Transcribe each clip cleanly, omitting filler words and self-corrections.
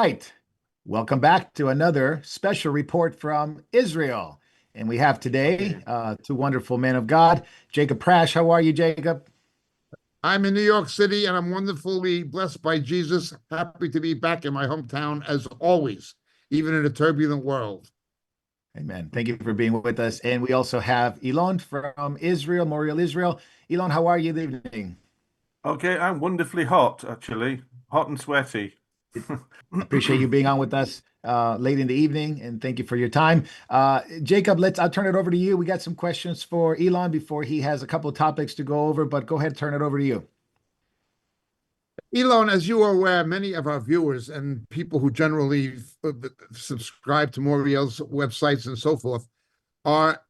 right. Welcome back to another special report from Israel. And we have today two wonderful men of God. Jacob Prash, how are you, Jacob? I'm in New York City and I'm wonderfully blessed by Jesus. Happy to be back in my hometown as always, even in a turbulent world. Amen. Thank you for being with us. And we also have Elon from Israel, Moriel, Israel. Elon, how are you this evening? Okay, I'm wonderfully hot, actually. Hot and sweaty. Appreciate you being on with us late in the evening, and thank you for your time. Jacob, I'll turn it over to you. We got some questions for Elon before he has a couple of topics to go over, but go ahead, turn it over to you. Elon, as you are aware, many of our viewers and people who generally subscribe to Moriel's websites and so forth are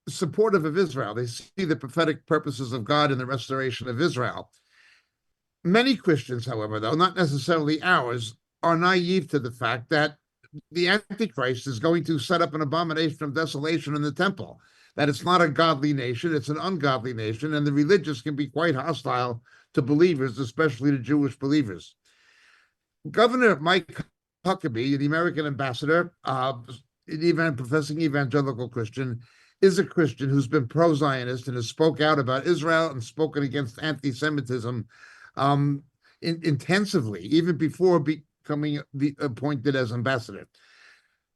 supportive of Israel. They see the prophetic purposes of God in the restoration of Israel. Many Christians, however, though not necessarily ours, are naive to the fact that the Antichrist is going to set up an abomination of desolation in the temple, that it's not a godly nation, it's an ungodly nation, and the religious can be quite hostile to believers, especially to Jewish believers. Governor Mike Huckabee, the American ambassador, an professing evangelical Christian, is a Christian who's been pro-Zionist and has spoke out about Israel and spoken against anti-Semitism intensively, even before becoming appointed as ambassador.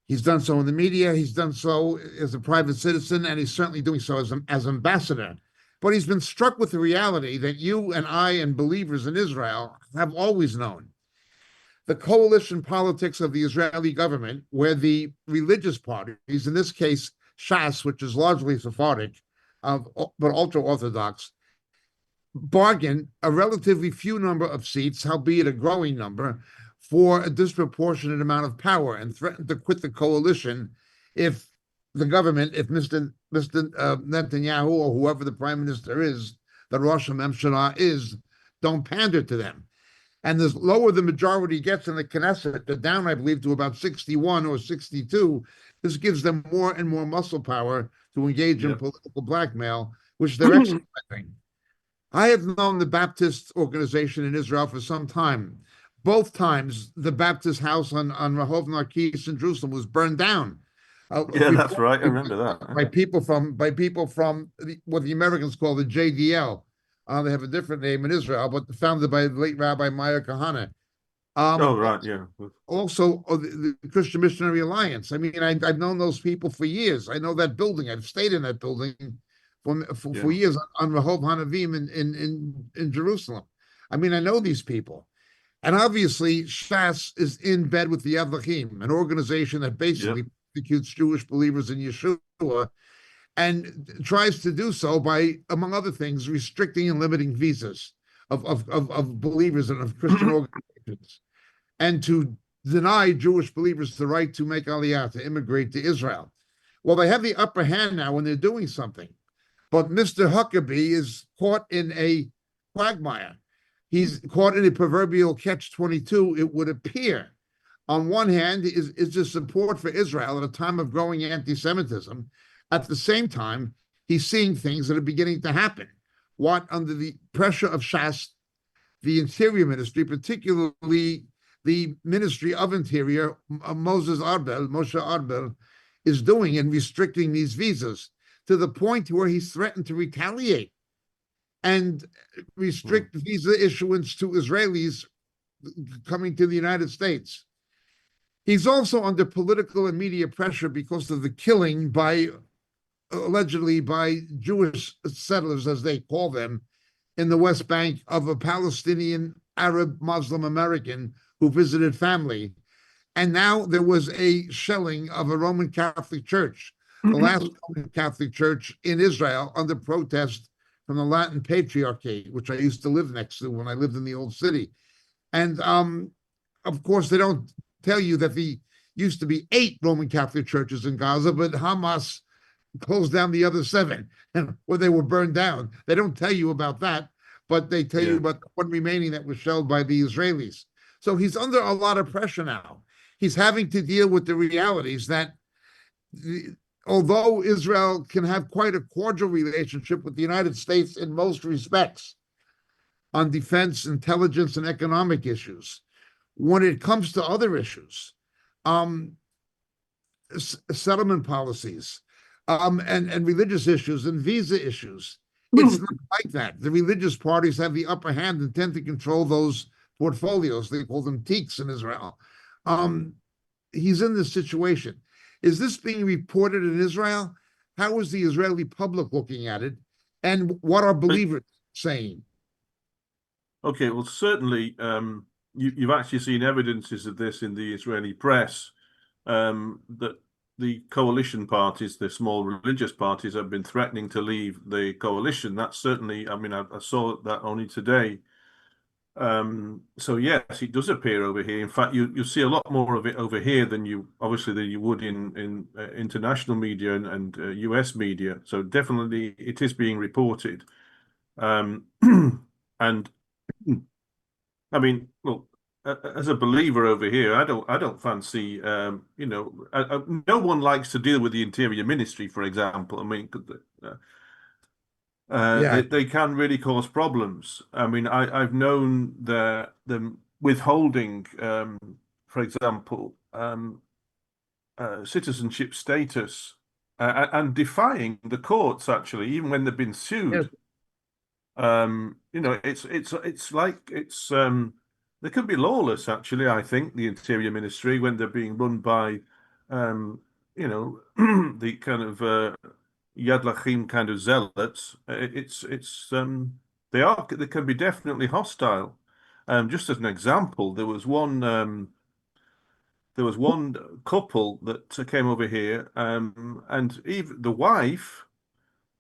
He's done so in the media, he's done so as a private citizen, and he's certainly doing so as ambassador. But he's been struck with the reality that you and I and believers in Israel have always known. The coalition politics of the Israeli government, where the religious parties, in this case, Shas, which is largely Sephardic, but ultra-Orthodox, bargain a relatively few number of seats, albeit a growing number, for a disproportionate amount of power and threaten to quit the coalition if the government, if Mr. Netanyahu or whoever the prime minister is, the Rosh Hashanah is, don't pander to them. And the lower the majority gets in the Knesset, they're down, I believe, to about 61 or 62. This gives them more and more muscle power to engage in political blackmail, which they're exercising. I have known the Baptist organization in Israel for some time. Both times, the Baptist house on Rehov Narkis in Jerusalem was burned down. Yeah, that's right. I remember that. By people from what the Americans call the JDL. They have a different name in Israel, but founded by the late Rabbi Meir Kahane. Oh, right, yeah. Also, the Christian Missionary Alliance. I mean, I've known those people for years. I know that building. I've stayed in that building for years on Rehov Hanavim in Jerusalem. I mean, I know these people. And obviously, Shas is in bed with the Avachim, an organization that basically persecutes Jewish believers in Yeshua and tries to do so by, among other things, restricting and limiting visas of believers and of Christian organizations, and to deny Jewish believers the right to make aliyah, to immigrate to Israel. Well, they have the upper hand now when they're doing something. But Mr. Huckabee is caught in a quagmire. He's caught in a proverbial catch-22, it would appear. On one hand, is the support for Israel at a time of growing anti-Semitism. At the same time, he's seeing things that are beginning to happen. What, under the pressure of Shas, the Interior Ministry, particularly the Ministry of Interior, Moshe Arbel, is doing in restricting these visas to the point where he's threatened to retaliate and restrict visa issuance to Israelis coming to the United States. He's also under political and media pressure because of the killing allegedly by Jewish settlers, as they call them, in the West Bank, of a Palestinian Arab Muslim American who visited family. And now there was a shelling of a Roman Catholic church, the last Roman Catholic church in Israel, under protest from the Latin Patriarchate, which I used to live next to when I lived in the old city. And of course, they don't tell you that there used to be 8 Roman Catholic churches in Gaza, but Hamas closed down the other 7, where they were burned down. They don't tell you about that, but they tell you about the one remaining that was shelled by the Israelis. So he's under a lot of pressure now. He's having to deal with the realities that although Israel can have quite a cordial relationship with the United States in most respects on defense, intelligence, and economic issues, when it comes to other issues, um, settlement policies, and religious issues and visa issues. It's not like that. The religious parties have the upper hand and tend to control those portfolios. They call them teeks in Israel. He's in this situation. Is this being reported in Israel? How is the Israeli public looking at it? And what are believers saying? Okay, well, certainly, you've actually seen evidences of this in the Israeli press, that the coalition parties, the small religious parties, have been threatening to leave the coalition. That's certainly, I mean, I saw that only today. So yes, it does appear over here. In fact, you see a lot more of it over here than you would in international media and US media. So definitely, it is being reported. And I mean, well, as a believer over here, I don't fancy, no one likes to deal with the Interior Ministry, for example. I mean, Yeah, they can really cause problems. I mean, I've known them withholding, for example, citizenship status, and defying the courts, actually, even when they've been yes, sued. It's like they can be lawless, actually. I think the Interior Ministry, when they're being run by, um, the kind of Yad Lachim kind of zealots. They can be definitely hostile. Just as an example, there was one couple that came over here, and even the wife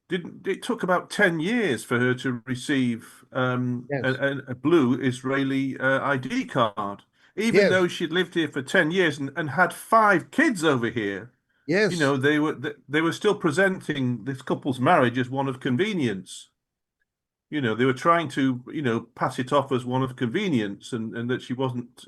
didn't. It took about 10 years for her to receive yes, a blue Israeli ID card, even yes, though she'd lived here for 10 years and had 5 kids over here. yes, They were still presenting this couple's marriage as one of convenience. They were trying to, pass it off as one of convenience, and that she wasn't,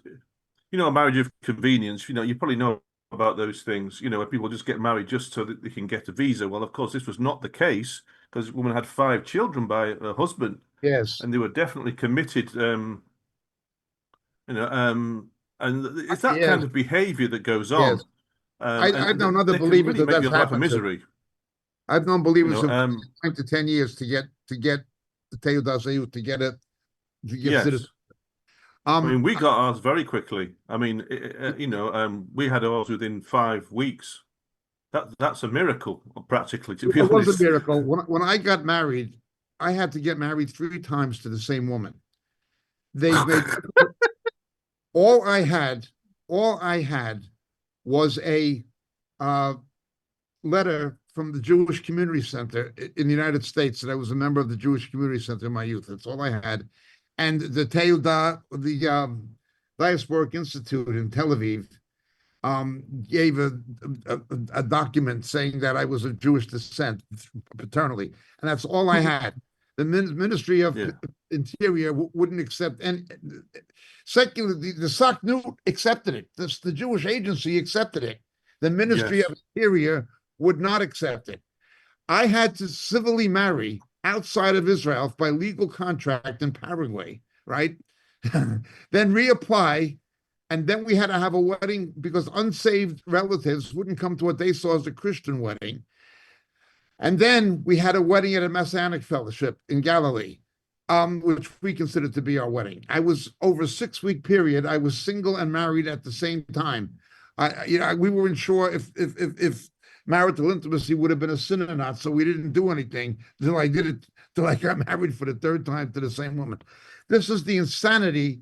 a marriage of convenience. You probably know about those things, where people just get married just so that they can get a visa. Well, of course, this was not the case, because the woman had 5 children by her husband, yes, and they were definitely committed. You know, and it's that yes, kind of behavior that goes yes. on, I've and known other they can believers really that make that's your life a happened to. misery. I've known You believers know, who've um, 5 to 10 years to get the Teudas Zayut, to get citizenship. yes. I Um, mean, we got ours very quickly. I mean, we had ours within 5 weeks. That's a miracle, practically, to it be was a honest. miracle. When I got married, I had to get married 3 times to the same woman. They made all I had, all I had was a uh, letter from the Jewish Community Center in the United States that I was a member of the Jewish Community Center in my youth. That's all I had. And the Teuda, the Diasporic Institute in Tel Aviv, gave a document saying that I was of Jewish descent paternally, and that's all I had. The Ministry of Yeah. Interior wouldn't accept, and secondly, the Saknut accepted it. The Jewish agency accepted it. The Ministry Yes. of Interior would not accept it. I had to civilly marry outside of Israel by legal contract in Paraguay, right? Then reapply, and then we had to have a wedding because unsaved relatives wouldn't come to what they saw as a Christian wedding. And then we had a wedding at a Messianic fellowship in Galilee, which we considered to be our wedding. I was over a 6 week period. I was single and married at the same time. We weren't sure if marital intimacy would have been a sin or not, so we didn't do anything till I got married for the third time to the same woman. This is the insanity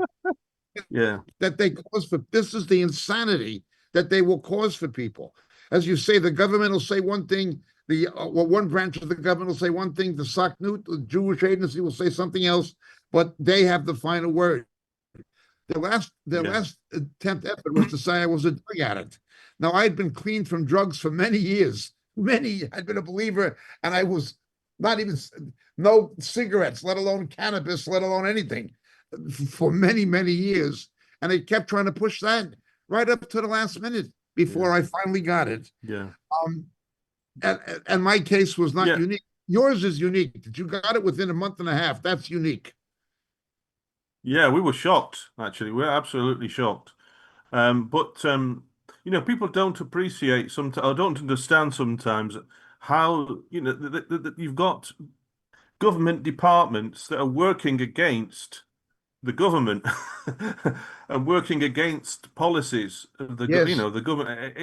Yeah. that they cause for. This is the insanity that they will cause for people. As you say, the government will say one thing. One branch of the government will say one thing. The Saknut, the Jewish agency, will say something else. But they have the final word. Their Yeah. last attempt effort was to say I was a drug addict. Now I'd been clean from drugs for many years. I'd been a believer, and I was not even no cigarettes, let alone cannabis, let alone anything, for many years. And they kept trying to push that right up to the last minute before Yeah. I finally got it. Yeah. Um, and my case was not Yeah. unique. Yours is unique. That you got it within a month and a half. That's unique. Yeah, we were shocked, actually. We're absolutely shocked. But people don't appreciate sometimes, or don't understand sometimes how, you've got government departments that are working against the government and working against policies of Yes, the government.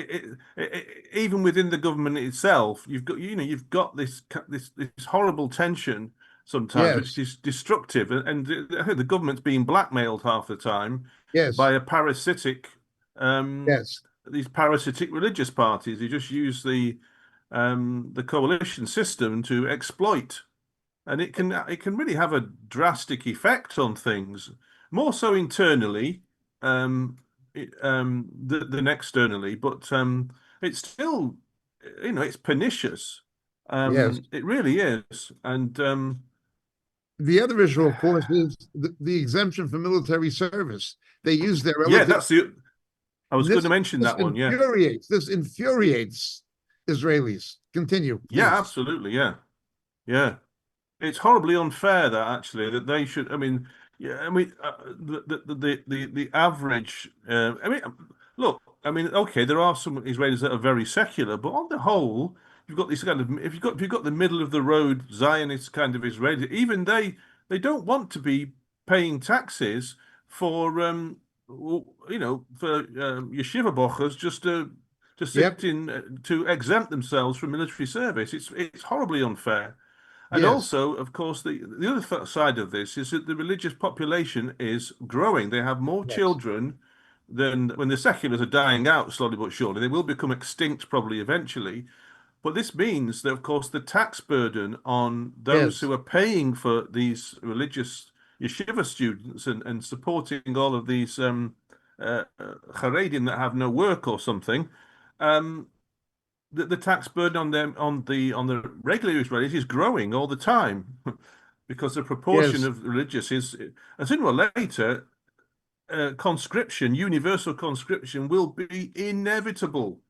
Even within the government itself, you've got this horrible tension sometimes, which yes, is destructive, and the government's being blackmailed half the time yes, by a parasitic, um, yes, these parasitic religious parties who just use the coalition system to exploit, and it can really have a drastic effect on things, more so internally, than externally. But it's still, it's pernicious. yes. It really is, and The other issue, of course, is the exemption for military service. They use their yeah, relative. that's the. I was going to This mention this that one. Yeah, infuriates Israelis. Continue, yeah, please. absolutely. Yeah, yeah. It's horribly unfair that actually that they should. I mean, yeah, I mean the average. I mean, look. I mean, okay, there are some Israelis that are very secular, but on the whole, you've got this kind of if you've got the middle of the road Zionist kind of Israeli, even they don't want to be paying taxes for for yeshiva bochers just to Yep. sit in to exempt themselves from military service. It's horribly unfair. And Yes. also, of course, the other side of this is that the religious population is growing. They have more Yes. children than when the seculars are dying out slowly but surely. They will become extinct probably eventually. But this means that, of course, the tax burden on those Yes. who are paying for these religious yeshiva students and supporting all of these Haredim that have no work or something, um, the tax burden on them on the regular Israelis is growing all the time because the proportion Yes. of religious is, and sooner or later, conscription, universal conscription, will be inevitable,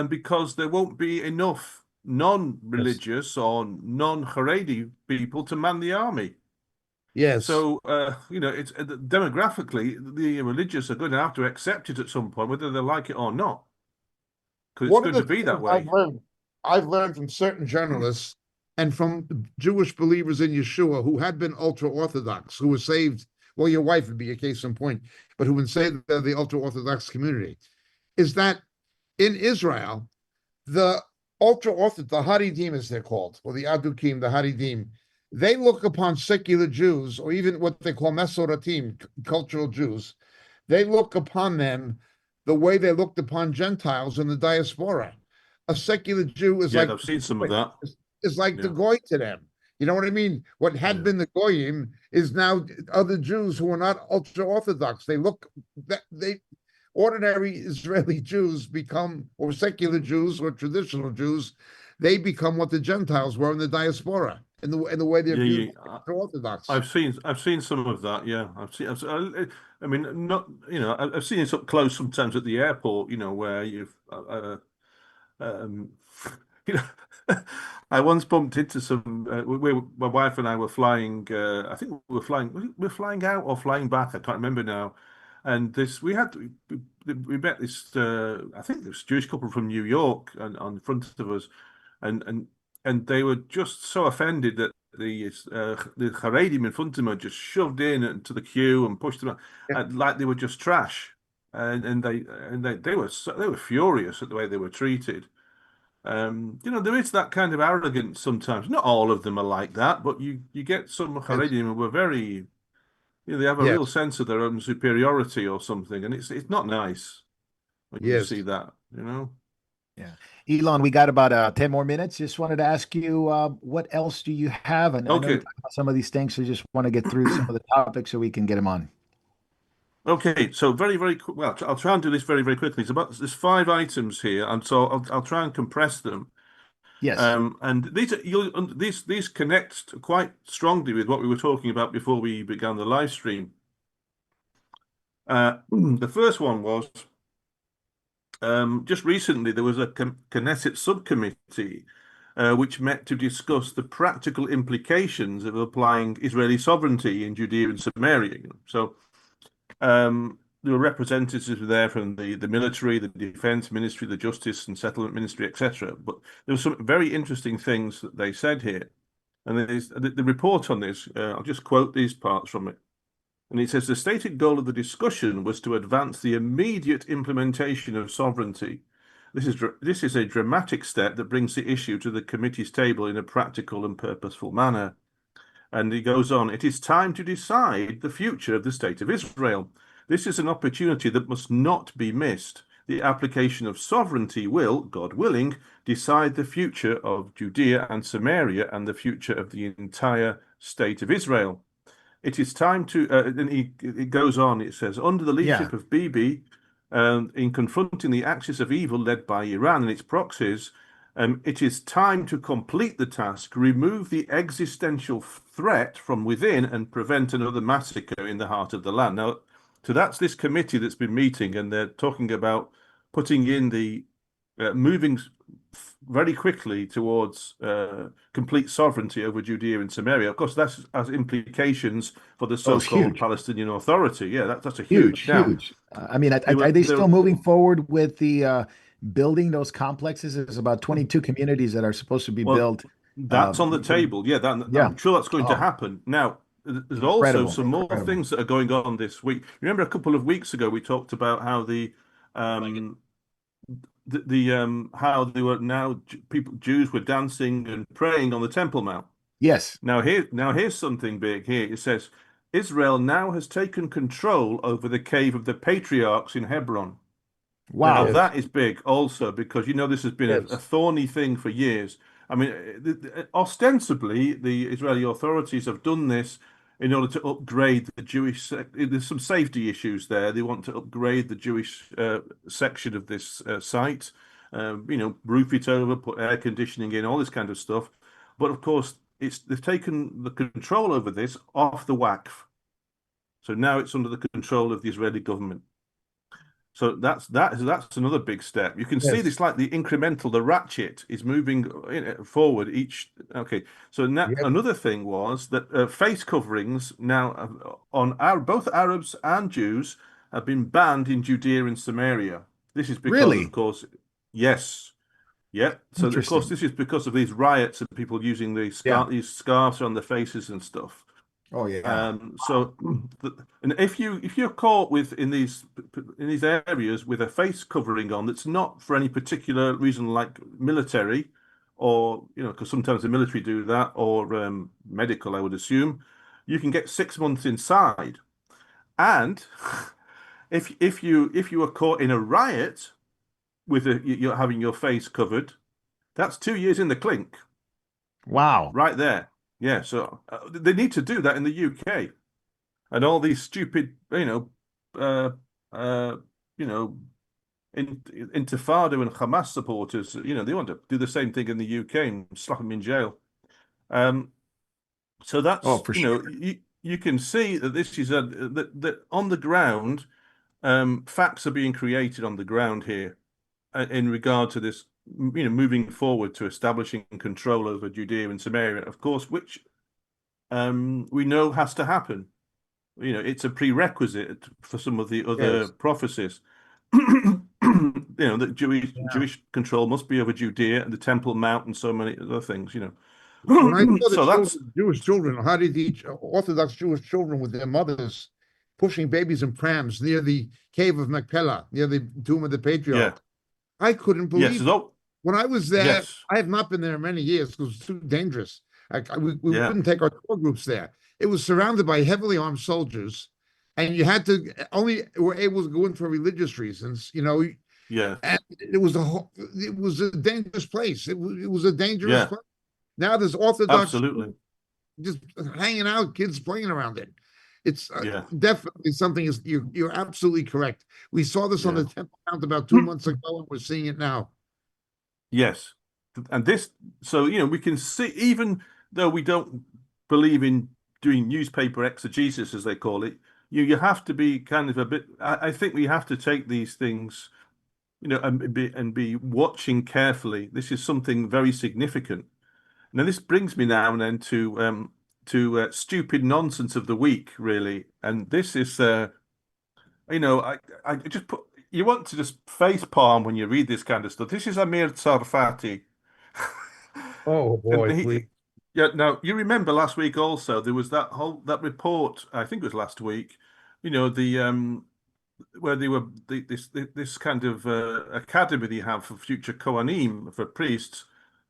because there won't be enough Yes. non-religious or non-Haredi people to man the army. Yes. So, it's demographically, the religious are going to have to accept it at some point, whether they like it or not, because it's One of going the to be things that way. I've learned from certain journalists and from Jewish believers in Yeshua who had been ultra Orthodox, who were saved. Well, your wife would be a case in point, but who would say they're the ultra Orthodox community, is that in Israel, the ultra Orthodox, the Haridim as they're called, or the Adukim, the Haridim, they look upon secular Jews, or even what they call Mesoratim, cultural Jews, they look upon them the way they looked upon Gentiles in the diaspora. A secular Jew is Yeah, like I've seen some of that. is like the Yeah, goy to them. You know what I mean? What had yeah, been the goyim is now other Jews who are not ultra orthodox. They look that they ordinary Israeli Jews become, or secular Jews or traditional Jews, they become what the Gentiles were in the diaspora, in the way they're yeah, viewed yeah. by Orthodox. I've seen some of that. Yeah, I mean, not I've seen it up close sometimes at the airport. Where you've um, you know, I once bumped into some. My wife and I were flying. I think we were flying out or flying back. I can't remember now. And we met this. I think this Jewish couple from New York and on front of us, and and and they were just so offended that the Haredim in front of them had just shoved in into the queue and pushed them out, Yeah. like they were just trash, and they were furious at the way they were treated. There is that kind of arrogance sometimes. Not all of them are like that, but you get some Yes. Haredim who are very, they have a real Yes. sense of their own superiority or something, and it's not nice when you see Yes. that. Yeah. Elon, we got about 10 more minutes. Just wanted to ask you, what else do you have? And I know you Okay. talked about some of these things, so just want to get through some of the topics so we can get them on. Okay, so very, very quick. Well, I'll try and do this very, very quickly. There's 5 items here, and so I'll try and compress them. Yes. And these connect quite strongly with what we were talking about before we began the live stream. The first one was, just recently there was a Knesset subcommittee which met to discuss the practical implications of applying Israeli sovereignty in Judea and Samaria. So there were representatives there from the military, the defense ministry, the justice and settlement ministry, etc. But there were some very interesting things that they said here. And the report on this, I'll just quote these parts from it. And it says the stated goal of the discussion was to advance the immediate implementation of sovereignty. This is a dramatic step that brings the issue to the committee's table in a practical and purposeful manner. And he goes on, it is time to decide the future of the state of Israel. This is an opportunity that must not be missed. The application of sovereignty will, God willing, decide the future of Judea and Samaria and the future of the entire state of Israel. It is time to, and it goes on, it says, under the leadership of Bibi, in confronting the axis of evil led by Iran and its proxies, it is time to complete the task, remove the existential threat from within and prevent another massacre in the heart of the land. Now, so that's this committee that's been meeting, and they're talking about putting in the moving very quickly towards complete sovereignty over Judea and Samaria. Of course, that has implications for the so-called Palestinian Authority. Yeah, that's a huge. Huge. I mean, are they still moving forward with the building those complexes? There's about 22 communities that are supposed to be built. That's on the table. Yeah, I'm sure that's going to happen. Now, there's also some more things that are going on this week. Remember, a couple of weeks ago, we talked about how how they were now Jews were dancing and praying on the Temple Mount. Yes. Now here's something big here. It says Israel now has taken control over the cave of the patriarchs in Hebron. Wow. Now that is big also because this has been a thorny thing for years. I mean, ostensibly, the Israeli authorities have done this in order to upgrade the Jewish. There's some safety issues there. They want to upgrade the Jewish section of this site. Roof it over, put air conditioning in, all this kind of stuff. But of course, they've taken the control over this off the Waqf. So now it's under the control of the Israeli government. So that's another big step. You can see this like the incremental, the ratchet is moving forward each. Okay, so now another thing was that face coverings now on both Arabs and Jews have been banned in Judea and Samaria. This is because, of course, yes, yeah. So of course, this is because of these riots and people using these scarves on their faces and stuff. Oh yeah. And if you're caught in these areas with a face covering on that's not for any particular reason, like military, or because sometimes the military do that, or medical, I would assume, you can get 6 months inside. And if you are caught in a riot with you're having your face covered, that's 2 years in the clink. Wow. Right there. Yeah, so they need to do that in the UK, and all these stupid, Intifada and Hamas supporters, they want to do the same thing in the UK and slap them in jail. So that's for sure. You can see that this is that on the ground, facts are being created on the ground here in regard to this. Moving forward to establishing control over Judea and Samaria, of course, which we know has to happen. It's a prerequisite for some of the other prophecies. That Jewish control must be over Judea and the Temple Mount and so many other things. When I saw the Jewish children, how did the Orthodox Jewish children with their mothers pushing babies in prams near the cave of Machpelah, near the tomb of the patriarch, I couldn't believe it. When I was there, I have not been there in many years because it's too dangerous. We wouldn't take our tour groups there. It was surrounded by heavily armed soldiers, and you had to were able to go in for religious reasons. Yeah. And it was a dangerous place. It was a dangerous place. Now there's Orthodox just hanging out, kids playing around it. It's definitely something. You're absolutely correct. We saw this on the Temple Mount about 2 months ago, and we're seeing it now. Yes, and we can see, even though we don't believe in doing newspaper exegesis, as they call it, you have to be kind of a bit. I think we have to take these things and be watching carefully. This is something very significant. Now, this brings me now and then to stupid nonsense of the week, really. And this is, I just put you want to just face palm when you read this kind of stuff. This is Amir Tsarfati, Oh and boy, he, please. yeah. Now you remember last week also there was that report. I think it was last week. The where they were this kind of academy they have for future Kohanim for priests.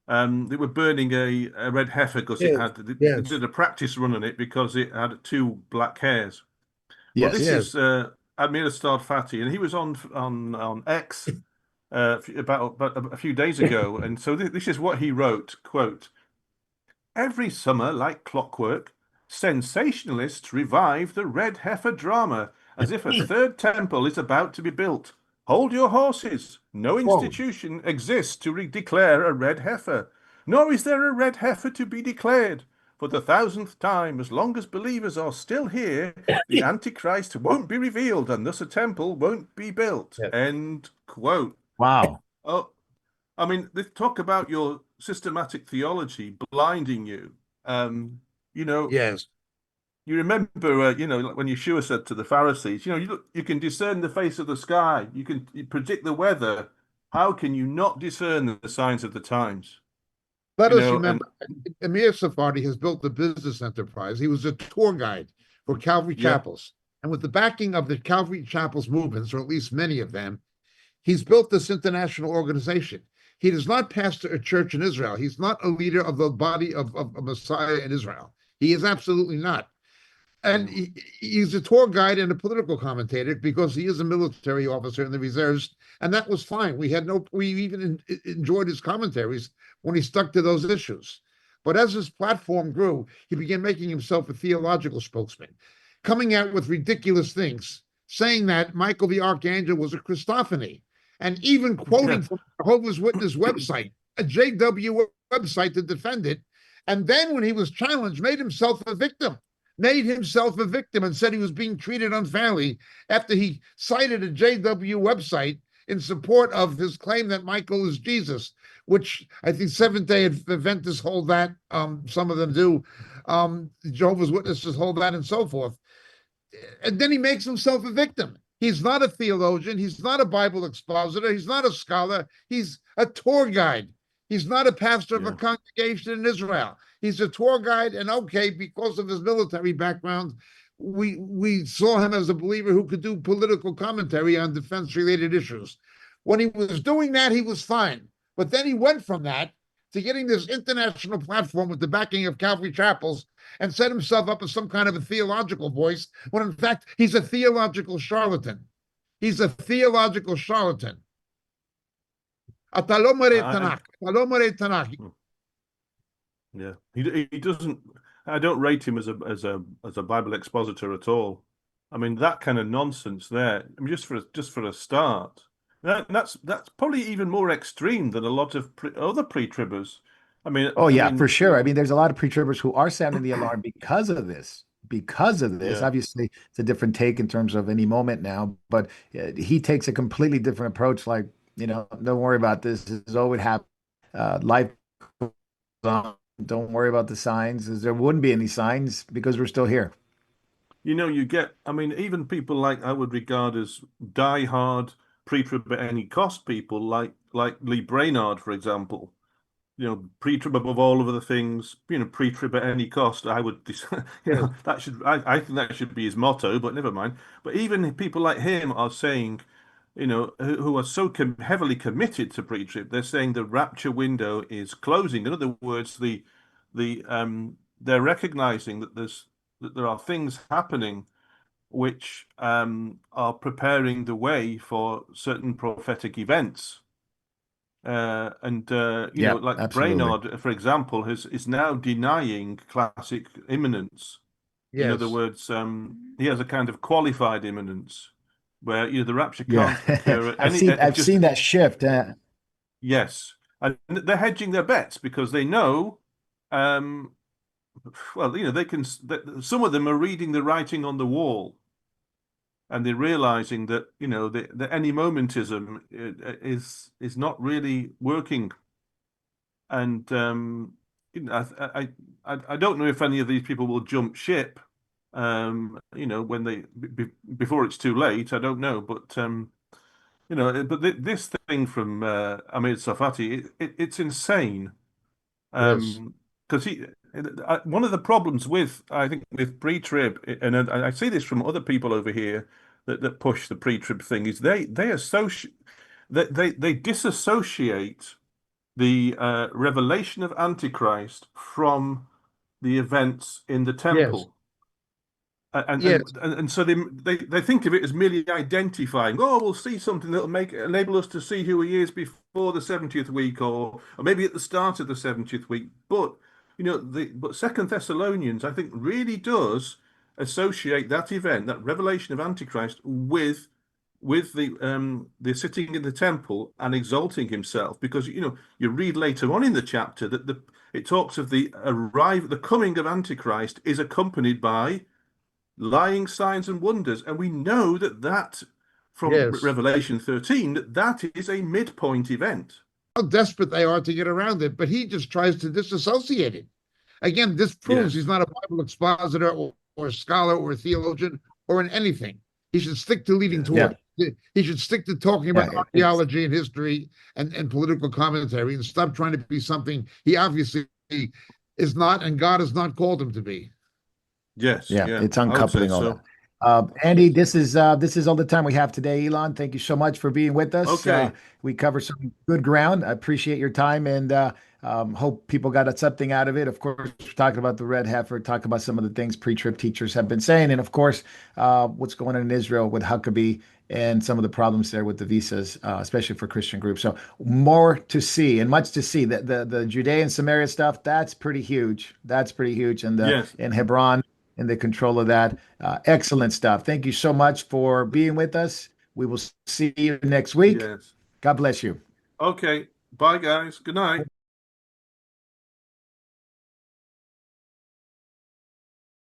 They were burning a red heifer because Yes, they yes, did a practice run on it because it had two black hairs. Well, this Yes. yes. is Admiral Fatty, and he was on X about a few days ago, and so this is what he wrote: "Quote: Every summer, like clockwork, sensationalists revive the red heifer drama as if a third temple is about to be built. Hold your horses. No Whoa. institution exists to declare a red heifer, nor is there a red heifer to be declared. For the thousandth time, as long as believers are still here, the Antichrist won't be revealed, and thus a temple won't be built." Yes, End quote. Wow. Oh, I mean, they talk about your systematic theology blinding you. Um, you know, yes, you remember, like when Yeshua said to the Pharisees, you can discern the face of the sky, you predict the weather. How can you not discern the signs of the times? let You us know, and remember, Amir Sephardi has built a business enterprise. He was a tour guide for Calvary yeah, Chapels. And with the backing of the Calvary Chapels movements, or at least many of them, he's built this international organization. He does not pastor a church in Israel. He's not a leader of the body of a Messiah in Israel. He is absolutely not. And mm, he's a tour guide and a political commentator because he is a military officer in the reserves, and that was fine. We even enjoyed his commentaries when he stuck to those issues. But as his platform grew, he began making himself a theological spokesman, coming out with ridiculous things, saying that Michael the Archangel was a Christophany, and even yeah, quoting from Jehovah's Witness website, a JW website to defend it. And then when he was challenged, made himself a victim and said he was being treated unfairly after he cited a JW website in support of his claim that Michael is Jesus, which I think Seventh-day Adventists hold that. Some of them do. Jehovah's Witnesses hold that, and so forth. And then he makes himself a victim. He's not a theologian. He's not a Bible expositor. He's not a scholar. He's a tour guide. He's not a pastor of a yeah. congregation in Israel. He's a tour guide, and okay, because of his military background, we saw him as a believer who could do political commentary on defense-related issues. When he was doing that, he was fine. But then he went from that to getting this international platform with the backing of Calvary Chapels and set himself up as some kind of a theological voice, when in fact he's a theological charlatan. He's a theological charlatan. Atalomare I, Tanakh. Atalomare Tanakh. I, Yeah, he doesn't. I don't rate him as a Bible expositor at all. I mean that kind of nonsense there. I mean, just for a start, that's probably even more extreme than a lot of other pre-tribbers. I mean, Oh I yeah, for mean, sure. I mean, there's a lot of pre-tribbers who are sounding the alarm because of this. Because of this, yeah. obviously, it's a different take in terms of any moment now, but he takes a completely different approach. Like, don't worry about this. This is what would happen. Life goes on. Don't worry about the signs, as there wouldn't be any signs because we're still here. You get. I mean, even people like I would regard as die-hard pre-trib at any cost people, like Lee Brainard, for example. Pre-trib above all of the things, pre-trib at any cost. I would, Yes, I think that should be his motto, but never mind. But even people like him are saying, who are so heavily committed to pre-trib, they're saying the rapture window is closing. In other words, they're recognizing that there are things happening which are preparing the way for certain prophetic events. And Yeah, like absolutely. Brainerd, for example, is now denying classic imminence. In other yes. words, he has a kind of qualified imminence, where the rapture Yeah, can't occur at I've any. seen I've Just seen that shift. yes, and they're hedging their bets because they know, um, well, they can. Some of them are reading the writing on the wall. and they're realizing that the any momentism is not really working. And I don't know if any of these people will jump ship. When before it's too late. I don't know, but but this thing from Amir Safati, it's insane. Yes. Because one of the problems with, I think, with pre-trib, and I see this from other people over here that push the pre-trib thing, is they associate they disassociate the revelation of Antichrist from the events in the Yes. temple. And Yes. so they think of it as merely identifying. Oh, we'll see something that'll enable us to see who he is before the 70th week, or maybe at the start of the 70th week. But but Second Thessalonians, I think, really does associate that event, that revelation of Antichrist, with the sitting in the temple and exalting himself, because you read later on in the chapter that it talks of the coming of Antichrist is accompanied by lying signs and wonders, and we know that from Yes. Revelation 13 that is a midpoint event. How desperate they are to get around it, but he just tries to disassociate it. Again, this proves he's Yes, not a Bible expositor or a scholar or a theologian or in anything. He should stick to leading yeah, Yeah, toward. He should stick to talking yeah, about archaeology and history and political commentary and stop trying to be something he obviously is not, and God has not called him to be. yes, yeah, yeah, it's I would say uncoupling all that. so. Andy, this is all the time we have today. Elon, thank you so much for being with us. Okay, We covered some good ground. I appreciate your time, and hope people got something out of it. Of course, we're talking about the red heifer, talking about some of the things pre-trib teachers have been saying, and of course, what's going on in Israel with Huckabee and some of the problems there with the visas, especially for Christian groups. So more to see and much to see. The Judea and Samaria stuff, that's pretty huge. That's pretty huge, and the yes, in Hebron and the control of that. Excellent stuff. Thank you so much for being with us. We will see you next week. yes. God bless you. Okay, bye guys, good night.